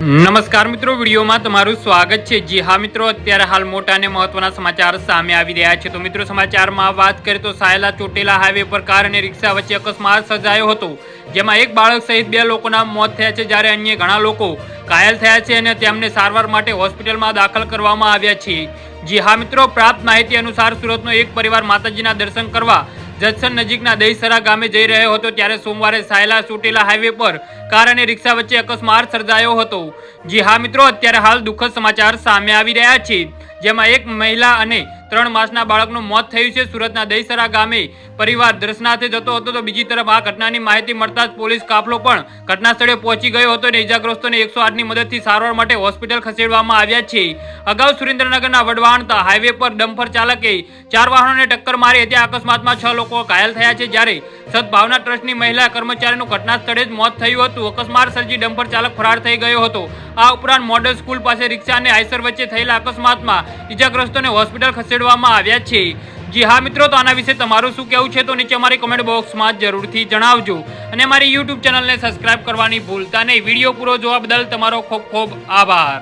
નમસ્કાર મિત્રો, વિડીયોમાં તમારું સ્વાગત છે। જી હા મિત્રો, અત્યારે હાલ મોટા અને મહત્વના સમાચાર સામે આવી રહ્યા છે। તો મિત્રો, સમાચારમાં વાત કરીએ તો સાયલા ચોટીલા હાઈવે પર કાર અને રિક્ષા વચ્ચે અકસ્માત સર્જાયો હતો, જેમાં એક બાળક સહિત 2 લોકોના મોત થયા છે, જ્યારે અન્ય ઘણા લોકો ઘાયલ થયા છે અને તેમને સારવાર માટે હોસ્પિટલમાં દાખલ કરવામાં આવ્યા છે। જી હા મિત્રો, પ્રાપ્ત માહિતી અનુસાર સુરતનો એક પરિવાર માતાજીના દર્શન કરવા જસદણ નજીકના દહીસરા ગામે જઈ રહ્યો હતો, ત્યારે સોમવારે સાયલા ચોટીલા હાઈવે પર કાર અને રિક્ષા વચ્ચે અકસ્માત સર્જાયો હતો। જી હા મિત્રો, અત્યારે હાલ દુઃખદ સમાચાર સામે આવી રહ્યા છે, જેમાં એક મહિલા અને 3 માસના બાળકનું મોત થયું છે। સુરતના દહીસરા ગામે પરિવાર દર્શનાર્થે જતો હતો, તો બીજી તરફ આ ઘટનાની માહિતી મળતા જ પોલીસ કાફલો પણ ઘટના સ્થળે પહોંચી ગયો હતો અને ઇજાગ્રસ્તોને 108ની મદદથી સારવાર માટે હોસ્પિટલ ખસેડવામાં આવ્યા છે। અગાઉ સુરેન્દ્રનગરના વડવાણતા હાઈવે પર ડમ્પર ચાલકે 4 વાહનોને ટક્કર મારી હતી। આ અકસ્માતમાં 6 લોકો ઘાયલ થયા છે, જ્યારે સદભાવના ટ્રસ્ટની મહિલા કર્મચારીનું ઘટના સ્થળે જ મોત થયું હતું। અકસ્માત સર્જી ડમ્પર ચાલક ફરાર થઈ ગયો હતો। આ ઉપરાંત મોડલ સ્કૂલ પાસે રિક્ષા અને આઈસર વચ્ચે થયેલા અકસ્માતમાં ઇજાગ્રસ્તોને હોસ્પિટલ ખસેડવામાં આવ્યા છે। જી હા મિત્રો, તો આના વિશે તમારું શું કહેવું છે તો નીચે અમારી કમેન્ટ બોક્સમાં જરૂરથી જણાવજો અને અમારી YouTube ચેનલને સબસ્ક્રાઇબ કરવાની ભૂલતા નહીં। વિડીયો પૂરો જોવા બદલ તમારો ખૂબ ખૂબ આભાર।